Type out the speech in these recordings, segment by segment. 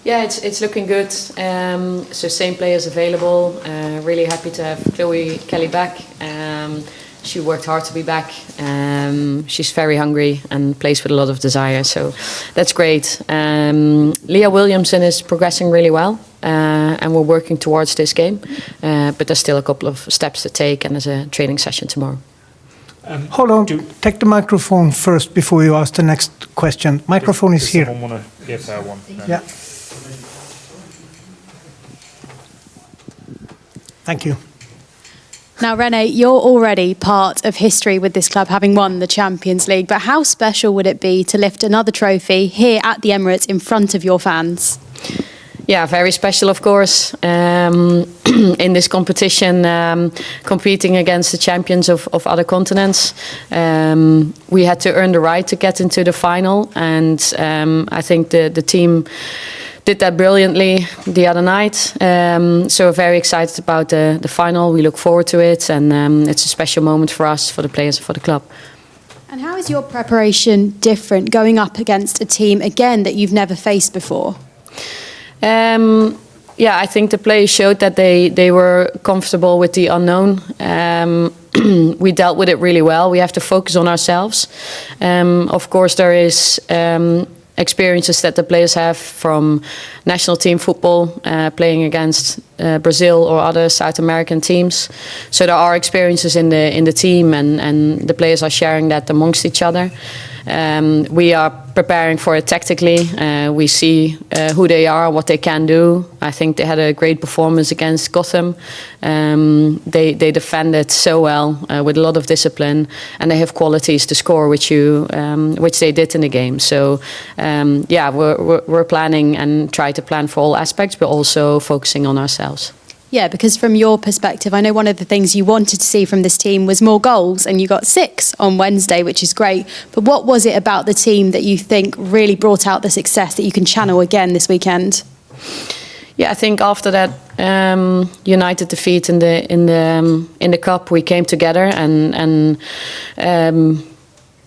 Yeah, it's looking good. So same players available. Really happy to have Chloe Kelly back. She worked hard to be back. She's very hungry and plays with a lot of desire. So that's great. Leah Williamson is progressing really well. And we're working towards this game. But there's still a couple of steps to take, and there's a training session tomorrow. Hold on. Take the microphone first before you ask the next question. Microphone is here. Someone want to give her one? No. Yeah. Thank you. Now, René, you're already part of history with this club, having won the Champions League. But how special would it be to lift another trophy here at the Emirates in front of your fans? Yeah, very special, of course. In this competition, competing against the champions of other continents, we had to earn the right to get into the final, and I think the team did that brilliantly the other night. So we're very excited about the final. We look forward to it, and it's a special moment for us, for the players, and for the club. And how is your preparation different going up against a team, again, that you've never faced before? Yeah, I think the players showed that they were comfortable with the unknown. We dealt with it really well. We have to focus on ourselves. Of course, there is experiences that the players have from national team football, playing against Brazil or other South American teams. So there are experiences in the team, and the players are sharing that amongst each other. We are preparing for it tactically. We see who they are, what they can do. I think they had a great performance against Gotham. They defended so well with a lot of discipline, and they have qualities to score, which they did in the game. So yeah, we're planning and try to plan for all aspects, but also focusing on ourselves. Yeah, because from your perspective, I know one of the things you wanted to see from this team was more goals, and you got 6 on Wednesday, which is great. But what was it about the team that you think really brought out the success that you can channel again this weekend? Yeah, I think after that United defeat in the cup, we came together, and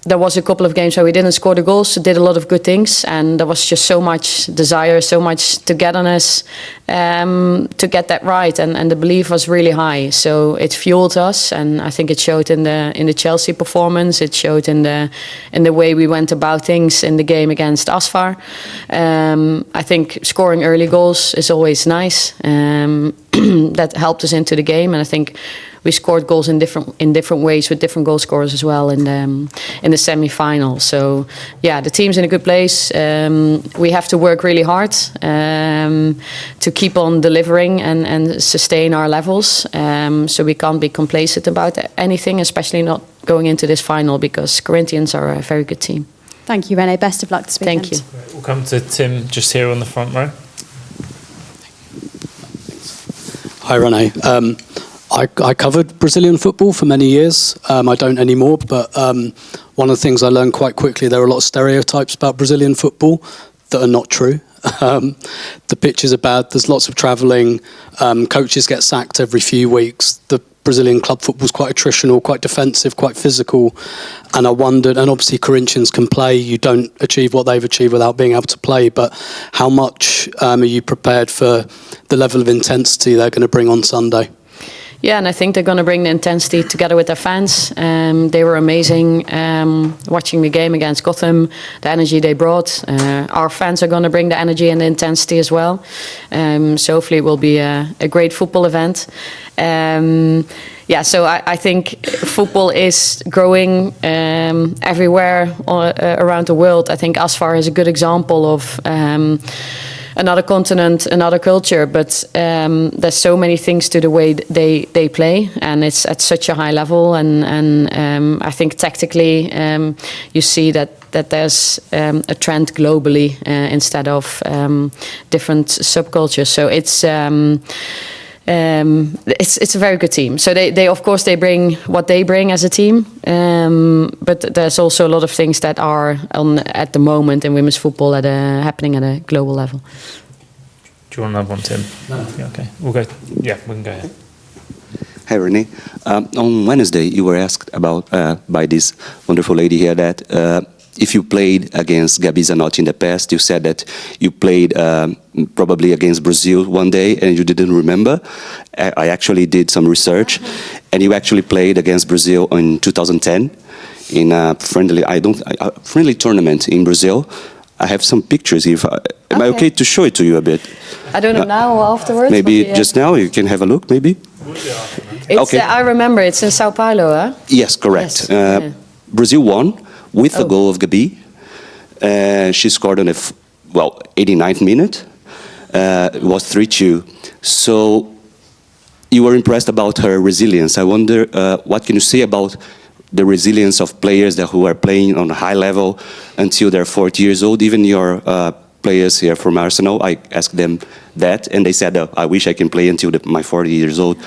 there was a couple of games where we didn't score the goals, did a lot of good things, and there was just so much desire, so much togetherness to get that right, and the belief was really high. So it fueled us, and I think it showed in the Chelsea performance. It showed in the way we went about things in the game against Asfar. I think scoring early goals is always nice. That helped us into the game, and I think we scored goals in different ways with different goal scorers as well in the semi-final. So yeah, the team's in a good place. We have to work really hard to keep on delivering and sustain our levels. So we can't be complacent about anything, especially not going into this final, because Corinthians are a very good team. Thank you, René. Best of luck this weekend. Thank you. We'll come to Tim just here on the front row. Hi, René. I covered Brazilian football for many years. I don't anymore, but one of the things I learned quite quickly, there are a lot of stereotypes about Brazilian football that are not true. The pitches are bad, there's lots of travelling, coaches get sacked every few weeks. The Brazilian club football is quite attritional, quite defensive, quite physical. And I wondered, and obviously Corinthians can play, you don't achieve what they've achieved without being able to play, but how much are you prepared for the level of intensity they're going to bring on Sunday? Yeah, and I think they're going to bring the intensity together with their fans. They were amazing watching the game against Gotham, the energy they brought. Our fans are going to bring the energy and the intensity as well. So hopefully it will be a great football event. Yeah, so I think football is growing everywhere around the world. I think Asfar is a good example of another continent, another culture, but there's so many things to the way they play, and it's at such a high level, and I think tactically you see that there's a trend globally instead of different subcultures. So it's a very good team. So they of course they bring what they bring as a team, but there's also a lot of things that are on at the moment in women's football happening at a global level. Do you want another one, Tim? No. Yeah, okay, we'll go. Yeah, we can go ahead. Hi, René. On Wednesday, you were asked about by this wonderful lady here that if you played against Gabi Zanotti in the past. You said that you played probably against Brazil one day and you didn't remember. I actually did some research, and you actually played against Brazil in 2010 in a friendly tournament in Brazil. I have some pictures. Am I okay to show it to you a bit? I don't know now or afterwards. Maybe just now you can have a look, maybe? Okay. I remember, it's in Sao Paulo, huh? Yes, correct. Yes. Brazil won with a goal of Gabi. She scored on the 89th minute. It was 3-2. So you were impressed about her resilience. I wonder, what can you say about the resilience of players who are playing on a high level until they're 40 years old? Even your players here from Arsenal, I asked them that, and they said, I wish I can play until my 40 years old.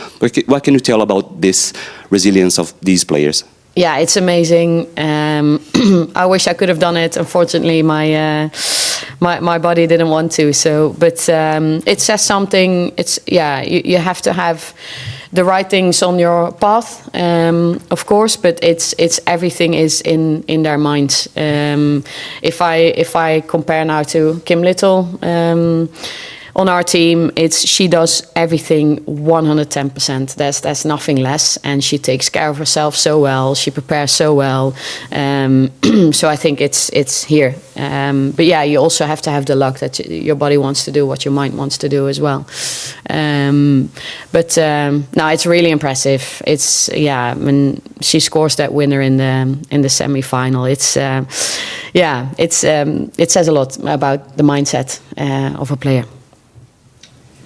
What can you tell about this resilience of these players? Yeah, it's amazing. I wish I could have done it. Unfortunately, my body didn't want to. So, but it says something. It's you have to have the right things on your path, of course. But it's everything is in their minds. If I compare now to Kim Little. On our team, she does everything 110%. There's nothing less, and she takes care of herself so well. She prepares so well. So I think it's here. But yeah, you also have to have the luck that your body wants to do what your mind wants to do as well. But no, it's really impressive. It's when she scores that winner in the semi-final, it says a lot about the mindset of a player.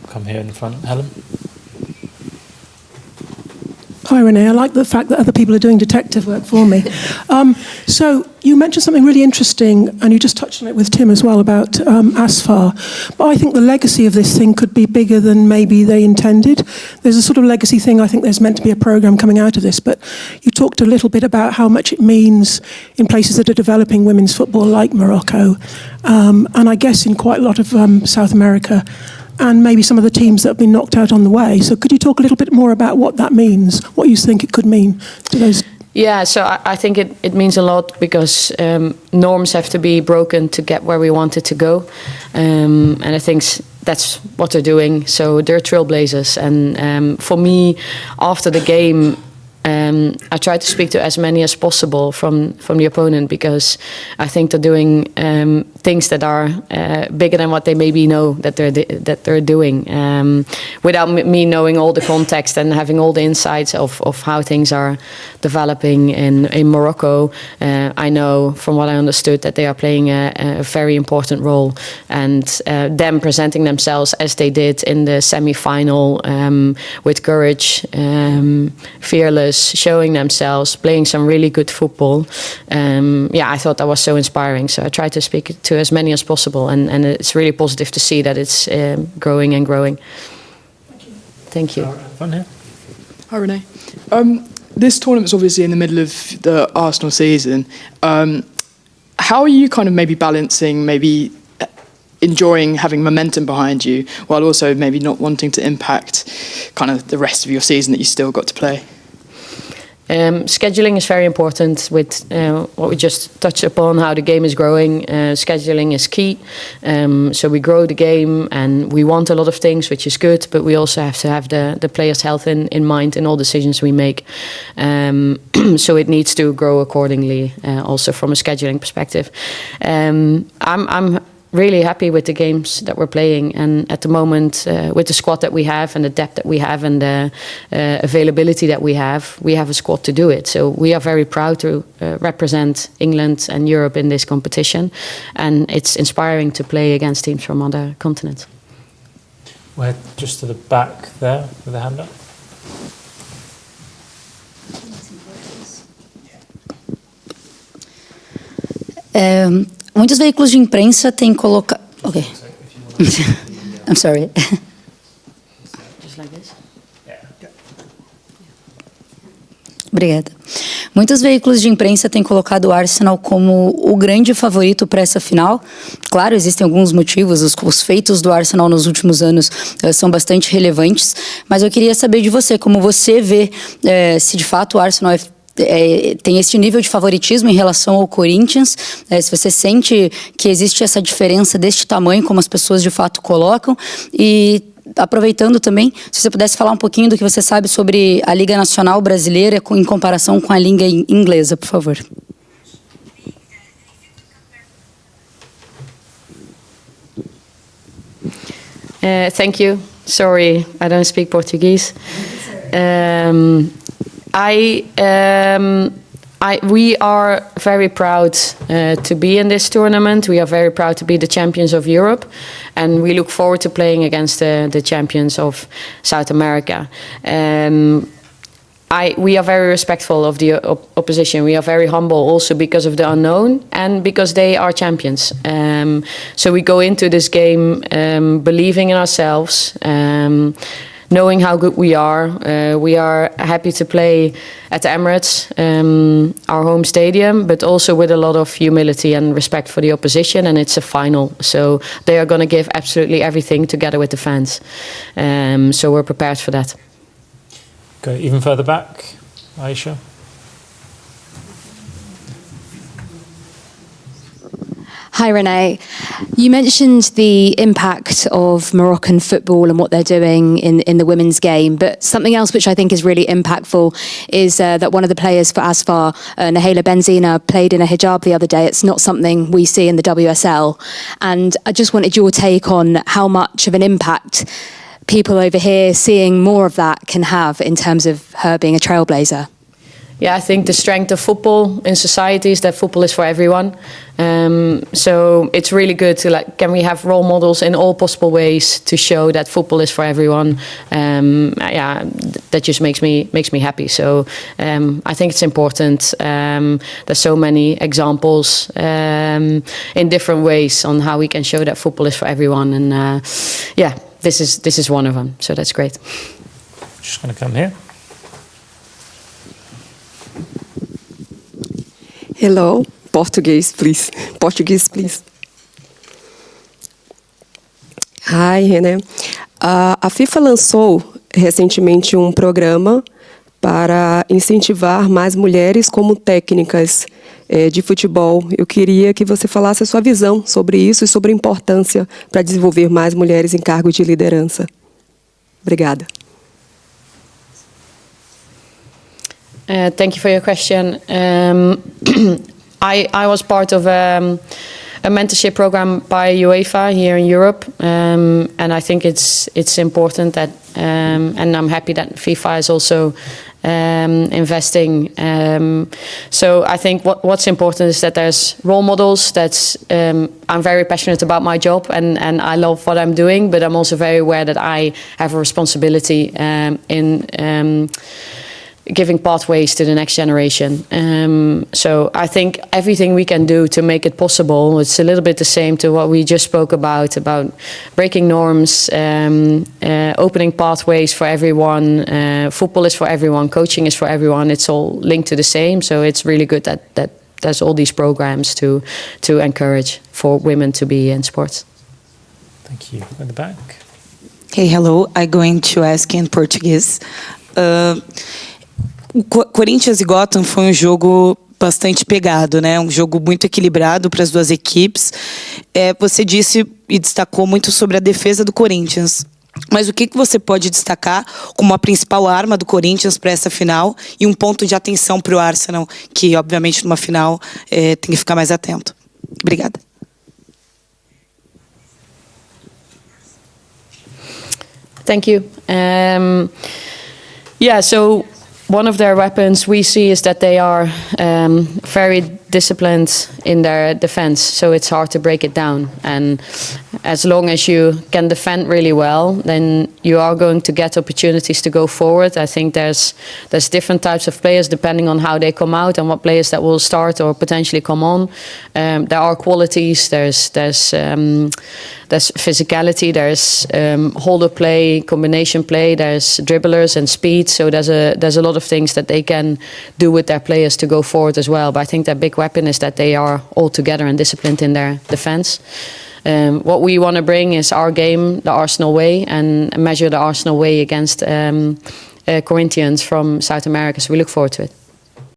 Come here in front, Helen. Hi, Renee. I like the fact that other people are doing detective work for me. So you mentioned something really interesting, and you just touched on it with Tim as well, about ASFAR. But I think the legacy of this thing could be bigger than maybe they intended. There's a sort of legacy thing. I think there's meant to be a programme coming out of this. But you talked a little bit about how much it means in places that are developing women's football, like Morocco, and I guess in quite a lot of South America, and maybe some of the teams that have been knocked out on the way. So could you talk a little bit more about what that means, what you think it could mean to those? Yeah, so I think it means a lot because norms have to be broken to get where we want it to go. And I think that's what they're doing. So they're trailblazers. And for me, after the game, I try to speak to as many as possible from the opponent, because I think they're doing things that are bigger than what they maybe know that they're doing, without me knowing all the context and having all the insights of how things are developing in Morocco. I know from what I understood that they are playing a very important role, and them presenting themselves as they did in the semi-final with courage, fearless, showing themselves, playing some really good football. I thought that was so inspiring. So I tried to speak to as many as possible, and it's really positive to see that it's growing and growing. Thank you. Fun here. Hi, Renee. This tournament's obviously in the middle of the Arsenal season. How are you kind of maybe balancing enjoying having momentum behind you while also maybe not wanting to impact kind of the rest of your season that you still got to play? Scheduling is very important with what we just touched upon, how the game is growing. Scheduling is key. So we grow the game and we want a lot of things, which is good, but we also have to have the players' health in mind in all decisions we make. So it needs to grow accordingly, also from a scheduling perspective. I'm really happy with the games that we're playing, and at the moment with the squad that we have and the depth that we have and the availability that we have a squad to do it. So we are very proud to represent England and Europe in this competition, and it's inspiring to play against teams from other continents. We're just to the back there with a hand up. Muitos veículos de imprensa têm colocado... Okay. I'm sorry. Just like this? Obrigada. Muitos veículos de imprensa têm colocado o Arsenal como o grande favorito para essa final. Claro, existem alguns motivos, os feitos do Arsenal nos últimos anos são bastante relevantes, mas eu queria saber de você, como você vê se de fato o Arsenal tem esse nível de favoritismo em relação ao Corinthians, se você sente que existe essa diferença deste tamanho, como as pessoas de fato colocam, e aproveitando também, se você pudesse falar um pouquinho do que você sabe sobre a Liga Nacional Brasileira em comparação com a Liga Inglesa, por favor. Thank you. Sorry, I don't speak Portuguese. We are very proud to be in this tournament. We are very proud to be the champions of Europe, and we look forward to playing against the champions of South America. We are very respectful of the opposition. We are very humble also because of the unknown and because they are champions. So we go into this game believing in ourselves, knowing how good we are. We are happy to play at the Emirates, our home stadium, but also with a lot of humility and respect for the opposition, and it's a final. So they are going to give absolutely everything together with the fans. So we're prepared for that. Go even further back, Aisha. Hi, Renee. You mentioned the impact of Moroccan football and what they're doing in the women's game, but something else which I think is really impactful is that one of the players for Asfar, Nahela Benzina, played in a hijab the other day. It's not something we see in the WSL. And I just wanted your take on how much of an impact people over here seeing more of that can have in terms of her being a trailblazer. Yeah, I think the strength of football in society is that football is for everyone. So it's really good to can we have role models in all possible ways to show that football is for everyone. Yeah, that just makes me happy. So I think it's important. There's so many examples in different ways on how we can show that football is for everyone. And yeah, this is one of them. So that's great. Just going to come here. Hello, Portuguese, please. Portuguese, please. Hi, René. A FIFA lançou recentemente um programa para incentivar mais mulheres como técnicas de futebol. Eu queria que você falasse a sua visão sobre isso e sobre a importância para desenvolver mais mulheres em cargos de liderança. Obrigada. Thank you for your question. I was part of a mentorship program by UEFA here in Europe, and I think it's important that, and I'm happy that FIFA is also investing. So I think what's important is that there's role models. I'm very passionate about my job and I love what I'm doing, but I'm also very aware that I have a responsibility in giving pathways to the next generation. So I think everything we can do to make it possible, it's a little bit the same to what we just spoke about breaking norms, opening pathways for everyone. Football is for everyone, coaching is for everyone. It's all linked to the same. So it's really good that there's all these programs to encourage for women to be in sports. Thank you. At the back. Hey, hello. I'm going to ask in Portuguese. Corinthians e Gotham foi um jogo bastante pegado, né? Um jogo muito equilibrado para as duas equipes. Você disse e destacou muito sobre a defesa do Corinthians. Mas o que você pode destacar como a principal arma do Corinthians para essa final e um ponto de atenção para o Arsenal, que obviamente numa final tem que ficar mais atento? Obrigada. Thank you. Yeah, so one of their weapons we see is that they are very disciplined in their defense, so it's hard to break it down. And as long as you can defend really well, then you are going to get opportunities to go forward. I think there's different types of players depending on how they come out and what players that will start or potentially come on. There are qualities. There's physicality. There's holder play, combination play. There's dribblers and speed. So there's a lot of things that they can do with their players to go forward as well. But I think their big weapon is that they are all together and disciplined in their defense. What we want to bring is our game, the Arsenal way, and measure the Arsenal way against Corinthians from South America. So we look forward to it.